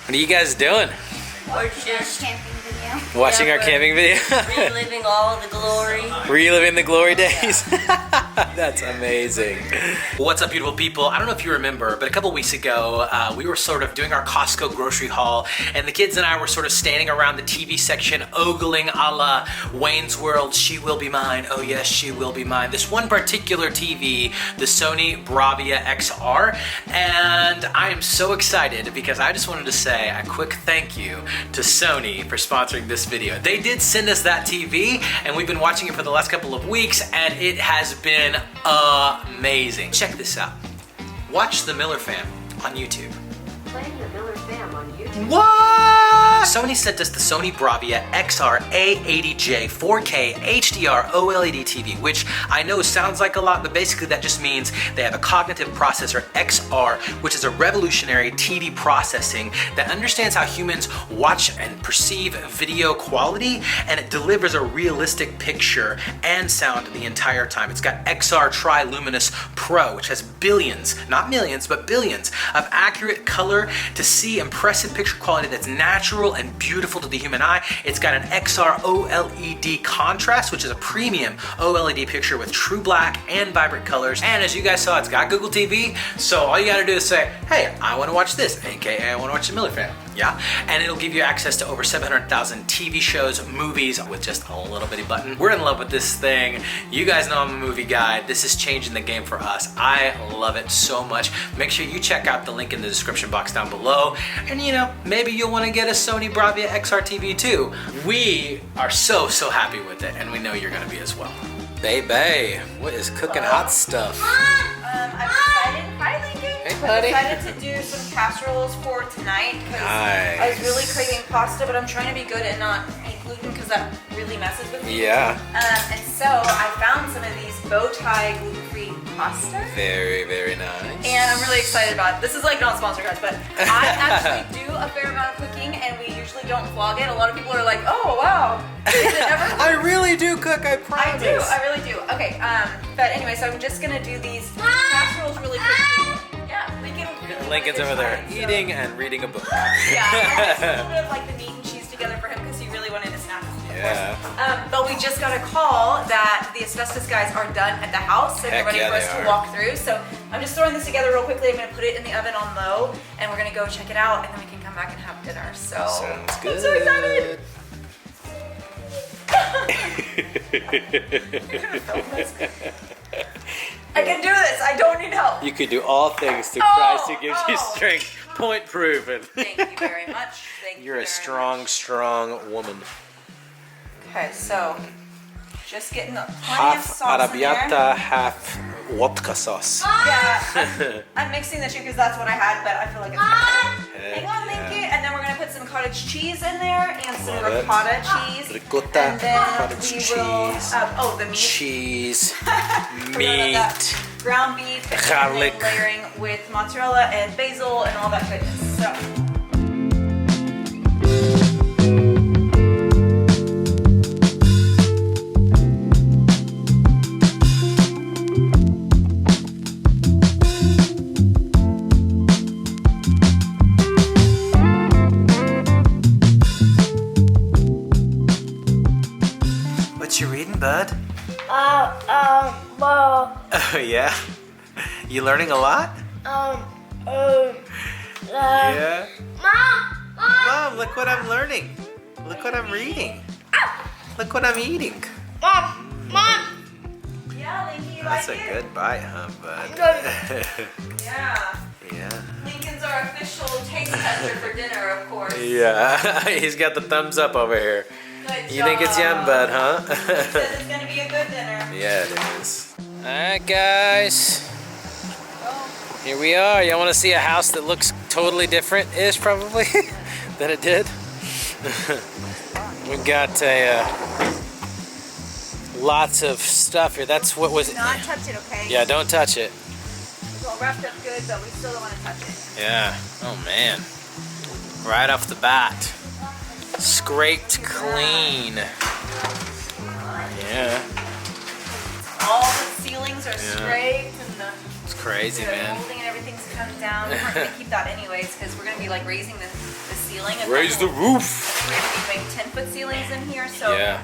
What are you guys doing? We're just camping video. Watching our camping video? Reliving all the glory. Reliving the glory days? That's amazing. What's up, beautiful people? I don't know if you remember, but a couple weeks ago, we were sort of doing our Costco grocery haul, and the kids and I were sort of standing around the TV section, ogling a la Wayne's World, She Will Be Mine, oh yes, she will be mine. This one particular TV, the Sony Bravia XR, and I am so excited because I just wanted to say a quick thank you to Sony for sponsoring this video. They did send us that TV, and we've been watching it for the last couple of weeks, and it has been amazing. Check this out. Watch the Miller Fam on YouTube. Playing the Miller Fam on YouTube. What? Sony sent us the Sony Bravia XR A80J 4K HDR OLED TV, which I know sounds like a lot, but basically that just means they have a cognitive processor XR, which is a revolutionary TV processing that understands how humans watch and perceive video quality, and it delivers a realistic picture and sound the entire time. It's got XR Triluminous Pro, which has billions, not millions, but billions of accurate color to see impressive picture quality that's natural and beautiful to the human eye. It's got an XR OLED contrast, which is a premium OLED picture with true black and vibrant colors. And as you guys saw, it's got Google TV, so all you gotta do is say, hey, I wanna watch this, aka I wanna watch the Miller Fam. Yeah, and it'll give you access to over 700,000 TV shows, movies with just a little bitty button. We're in love with this thing. You guys know I'm a movie guy. This is changing the game for us. I love it so much. Make sure you check out the link in the description box down below. And you know, maybe you'll want to get a Sony Bravia XR TV too. We are so happy with it, and we know you're gonna be as well. Baby, what is cooking hot stuff? I've decided, hi Lincoln. Hey buddy. I decided to do some casseroles for tonight because I was really craving pasta, but I'm trying to be good and not eat gluten because that really messes with me. Yeah. And so I found some of these bow tie gluten-free pasta. Very nice. And I'm really excited about it. This is like not sponsored, guys, but I actually do a fair amount of cooking, and we usually don't vlog it. A lot of people are like, "Oh wow, I really do cook. I promise. I really do. Okay, but anyway, so I'm just gonna do these casseroles really quickly. Yeah, Lincoln's over there eating and reading a book. Yeah, I mixed a little bit of like the meat and cheese together for him because he really wanted a snack. Yeah. But we just got a call that the asbestos guys are done at the house and they're ready for us to walk through. So I'm just throwing this together real quickly. I'm gonna put it in the oven on low, and we're gonna go check it out, and then we can come back and have dinner. So sounds good. I'm so excited. I can do this. I don't need help. You could do all things through Christ who gives you strength. Point proven. Thank you very much. Thank you. You're a strong woman. Okay, so just getting plenty of Half sauce in there. arrabbiata, half vodka sauce. Yeah, I'm mixing the two because that's what I had, but I feel like it's hang on, Linky. And then we're gonna put some cottage cheese in there and some ricotta cheese. Ricotta, and then cottage we cheese. will, the meat. Cheese, Meat. meat. Ground beef, Garlic. and then layering with mozzarella and basil and all that goodness. So. What you reading, bud? Well, Oh yeah? You learning a lot? Yeah? Mom, look what I'm learning. Look what I'm reading. Look what I'm eating. Mom. Yeah, Linky, you That's a like it? good bite, huh, bud? Yeah. Yeah. Lincoln's our official taste tester for dinner, of course. Yeah, he's got the thumbs up over here. Good You think it's yum, bud, huh? He says it's gonna be a good dinner. Yeah, it is. Alright, guys. Here we are. Y'all want to see a house that looks totally different-ish, probably, than it did? We've got lots of stuff here. That's what was... Do not touch it, okay? Yeah, don't touch it. It's all wrapped up good, but we still don't want to touch it. Yeah. Oh, man. Right off the bat. Scraped clean. Yeah. All the ceilings are scraped and the crazy, man. molding and everything's come down. We're not gonna keep that anyways because we're gonna be like raising this ceiling. Raise the roof. We're gonna be doing 10-foot ceilings in here, so Yeah.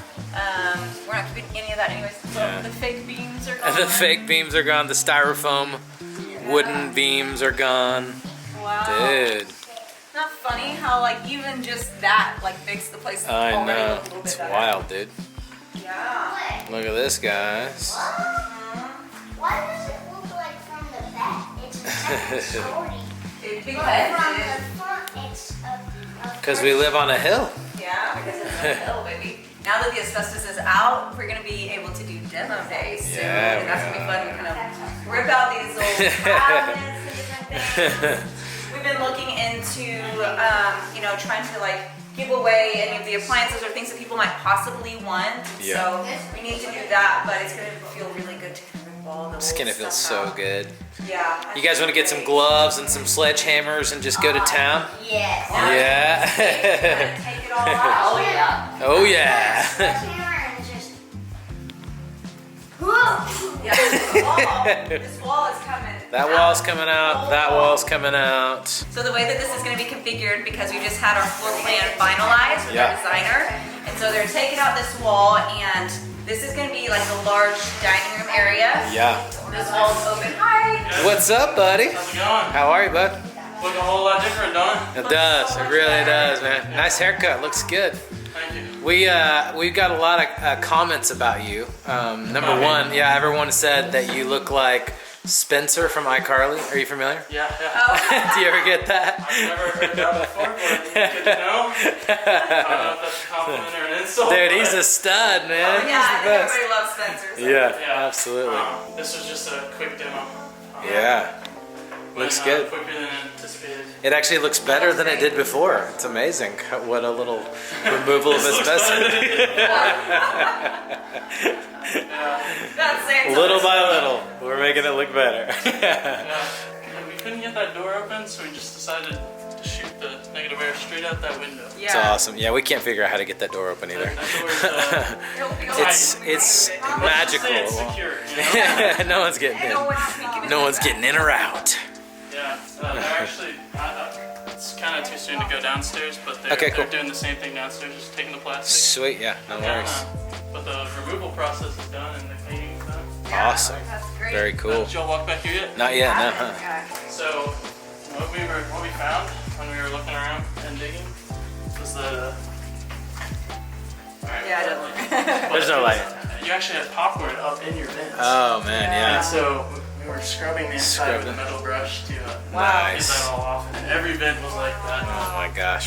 we're not keeping any of that anyways. So Yeah. the fake beams are gone. The fake beams are gone. The styrofoam wooden beams are gone. Wow. Dude. Not funny how like even just that like makes the place I already know. look a little It's bit better. wild, dude. Yeah. Look at this, guys. Why does it look like from the back? It's a second story. It, But because from it the is. front, it's a Because we live on a hill. Yeah, because it's a hill, baby. Now that the asbestos is out, we're gonna be able to do demo days soon, Yeah, and that's we gonna be fun. Kind of rip out these old cabinets and different things. We've been looking into, you know, trying to like give away any of the appliances or things that people might possibly want. Yeah. So we need to do that, but it's gonna feel really good to kind of rip all the It's old gonna feel stuff so out. good. Yeah. You guys want to get some gloves and some sledgehammers and just go to town? yes. Yeah. Take it all out. Oh yeah. Oh yeah. Sledgehammer and just. Yeah, this wall is coming. That wall's coming out. That wall's coming out. So the way that this is going to be configured, because we just had our floor plan finalized with Yeah. our designer, and so they're taking out this wall, and this is going to be like a large dining room area. Yeah. This wall's open. Hi. What's up, buddy? How's it going? How are you, bud? Look a whole lot different, Don. It does. It really does, man. Nice haircut. Looks good. Thank you. We've got a lot of comments about you. Number one, yeah, everyone said that you look like Spencer from iCarly. Are you familiar? Yeah, yeah. Oh. Do you ever get that? I've never heard that before, but it's good to know. I don't know if that's a compliment or an insult. Dude, he's but, a stud, man. Yeah, I He's think the best. everybody loves Spencer. So. Yeah, absolutely. This was just a quick demo. Yeah. Looks Went, good. Quicker than anticipated. It actually looks better than it did before. It's amazing what a little removal of asbestos. That's saying Little something. by little, we're making it look better. Yeah. And we couldn't get that door open, so we just decided to shoot the negative air straight out that window. Yeah. It's awesome. Yeah, we can't figure out how to get that door open either. That door's, It'll be It's magical. It's secure, you know? No one's getting And no in. one's sneaking No one's getting in or out. Yeah, they're actually, it's kind of too soon to go downstairs, but they're, Okay, cool. they're doing the same thing downstairs, just taking the plastic. Sweet, yeah, no worries. But the removal process is done and the cleaning is done. Awesome. That's great. Very cool. Did y'all walk back here yet? Not yet, no. Huh? Yeah. So what we found when we were looking around and digging was the. Alright, Yeah, I don't- but There's no light. You actually had popcorn up in your vents. Oh man, yeah. And so we were scrubbing the inside with a Scrubbing. metal brush to get Nice. that all off, and every vent was like that. Oh my gosh.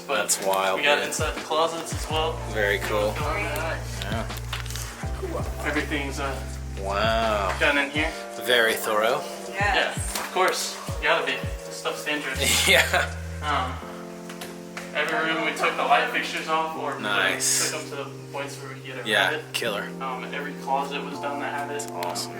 But That's wild, We got dude. inside the closets as well. Very cool. Yeah. Everything's Wow. done in here. Very thorough. Yeah, Yes. of course. You gotta be. This stuff's dangerous. Yeah. Every room we took the light fixtures off, or we Nice. took them to the points where we could get it Yeah, rented. killer. Every closet was done that had it. Awesome.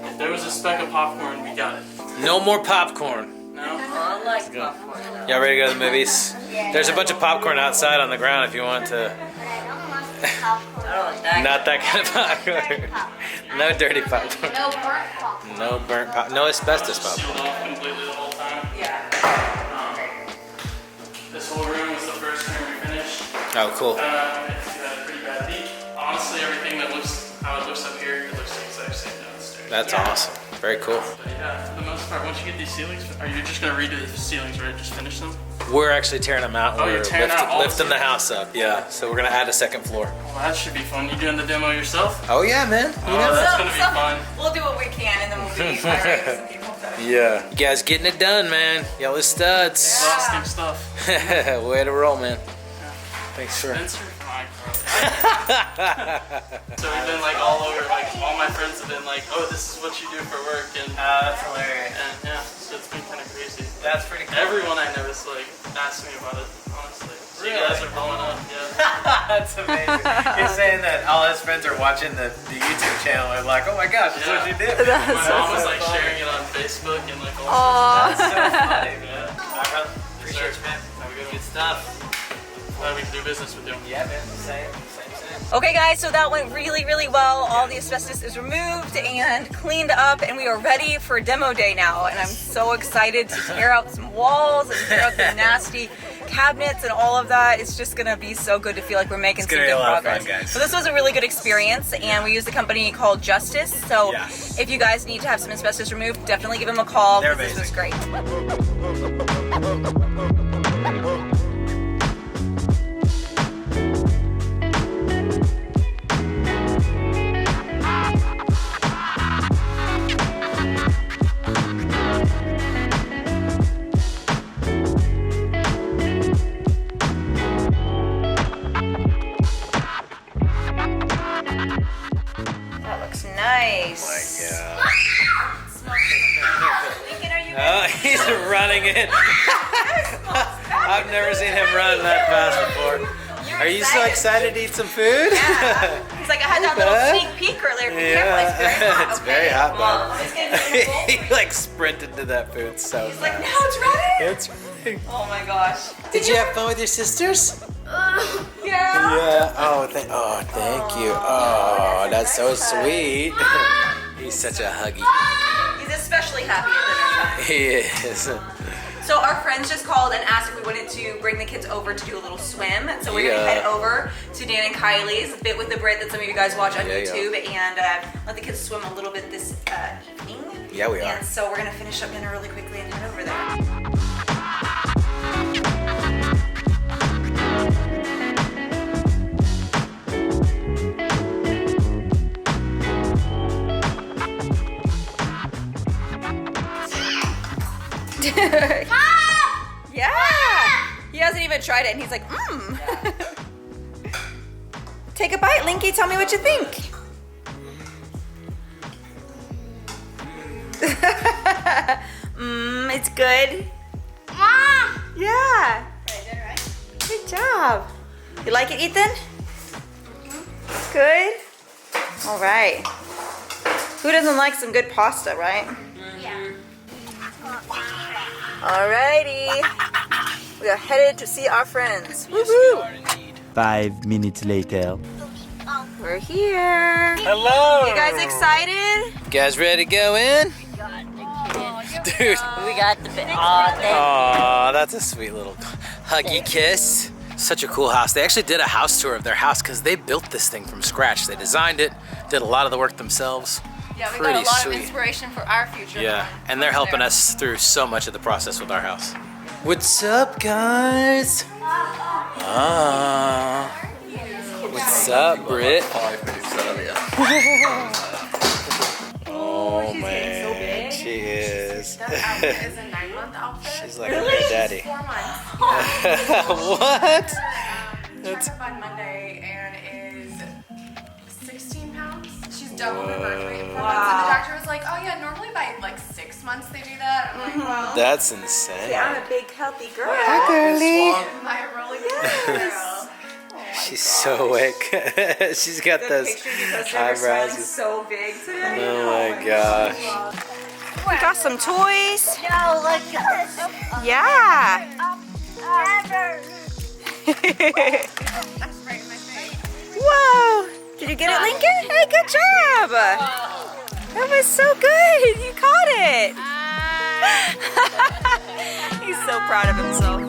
If there was a speck of popcorn, we got it. No more popcorn. No? I like popcorn. Y'all ready to go to the movies? There's a bunch of popcorn outside on the ground if you want to. But I don't want the popcorn. I don't like that. Not that kind of popcorn. No dirty popcorn. No burnt popcorn. No burnt pop. No asbestos Sealed popcorn. off completely the whole time. Yeah. This whole room was the first room we finished. Oh, cool. It had a pretty bad leak. Honestly, everything that looks how it looks up here, it looks the exact same downstairs. That's awesome. Very cool. But yeah, for the most part, once you get these ceilings, are you just gonna redo the ceilings, right? Just finish them? We're actually tearing them out. Oh, We're you're tearing out all the lifting the house up. Yeah. So we're gonna add a second floor. Well, that should be fun. You doing the demo yourself? Oh yeah, man. You Oh, know. that's gonna be fun. We'll do what we can, and then we'll be hiring some people. Yeah. You guys getting it done, man. Y'all are studs. Exhausting stuff. Way to roll, man. Thanks for. Spencer? My God. So we've been like all over, like all my friends have been like, oh, this is what you do for work, and That's hilarious. yeah, so it's been kind of crazy. That's pretty cool. Everyone I know is like asks me about it, honestly. So you guys are blowing up, yeah. That's amazing. He's saying that all his friends are watching the YouTube channel and like, oh my gosh, that's what you did. My mom was like sharing it on Facebook and like all sorts of That's so funny, man. stuff. Appreciate you, man. Have a good one. Good stuff. Glad we can do business with you. Yeah, man. Same. Okay guys, so that went really, really well. All the asbestos is removed and cleaned up, and we are ready for demo day now. And I'm so excited to tear out some walls and tear out the nasty cabinets and all of that. It's just gonna be so good to feel like we're making some good progress. Fun, guys. So this was a really good experience, and we used a company called Justice. So if you guys need to have some asbestos removed, definitely give them a call. They're amazing. This was great. Nice. Oh my God. Oh, he's running it. I've never seen him run that fast before. Are you so excited to eat some food? Yeah. He's like, I had that little sneak peek earlier. Be careful, it's very hot. It's very hot, well, bud. He like sprinted to that food so He's fast. like, now it's ready. It's ready. Oh my gosh. Did you have fun with your sisters? Yeah. Yeah. Oh, thank you. Oh, that's so sweet. He's such a huggy. He's especially happy at dinner time. He is. So our friends just called and asked if we wanted to bring the kids over to do a little swim. So we're gonna head over to Dan and Kylie's, Bit with the Brit that some of you guys watch on YouTube, and let the kids swim a little bit this evening. Yeah, we are. And so we're gonna finish up dinner really quickly and head over there. Yeah! He hasn't even tried it and he's like, mmm. Take a bite, Linky. Tell me what you think. It's good. Yeah. Good job. You like it, Ethan? It's good? All right. Who doesn't like some good pasta, right? Yeah. Alrighty. We are headed to see our friends. Woo-hoo. 5 minutes later. We're here. Hello. You guys excited? You guys ready to go in? Dude. We got the bit. Aw, that's a sweet little huggy kiss. Such a cool house. They actually did a house tour of their house because they built this thing from scratch. They designed it, did a lot of the work themselves. Yeah, we Pretty got a lot sweet. of inspiration for our future. Yeah, and they're helping us through so much of the process with our house. What's up, guys? What's up, Britt? Oh man, so big. she is. That outfit is a 9-month outfit. She's like a little daddy. 4 months. What? Checked up on Monday and is 16 pounds. She's doubled her birth rate in 4 months. And the doctor was like, oh yeah, normally by like 6 months they do that. I'm like, well, That's insane. I'm a big, healthy girl. Hi, girly. my rolling girl. She's so awake. She's got The those picture you posted of her smiling eyebrows. so big today. Oh my gosh. We got some toys. No, look at this. Yeah. That's right in my face. Whoa. Did you get it, Lincoln? Hey, good job. That was so good. You caught it. He's so proud of himself.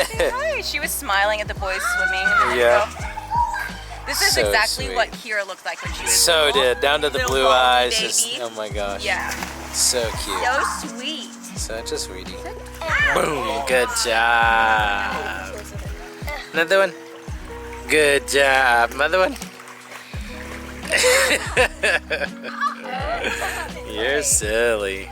Hi. She was smiling at the boys swimming. Yeah. This is So exactly sweet. what Kira looked like when she was So little. did. Down to the Little blue baldy eyes. baby. Just, oh my gosh. Yeah. So cute. So sweet. Such a sweetie. Boom. Good job. Another one. Good job. Another one. You're silly.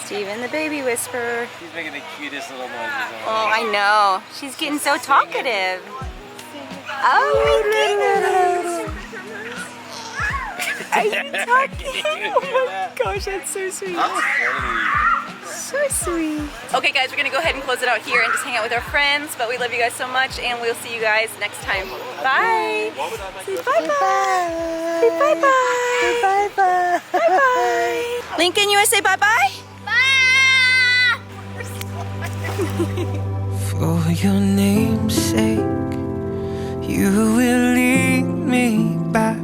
Steven, the baby whisperer. She's making the cutest little noises. Oh, I know. She's getting so talkative. Oh my goodness. Are you talking? Oh my gosh, that's so sweet. So sweet. Okay guys, we're gonna go ahead and close it out here and just hang out with our friends, but we love you guys so much and we'll see you guys next time. Bye. Say bye-bye. Say bye-bye. Bye-bye. Bye-bye. Lincoln, you wanna say bye-bye? Bye! For your name's sake, you will lead me back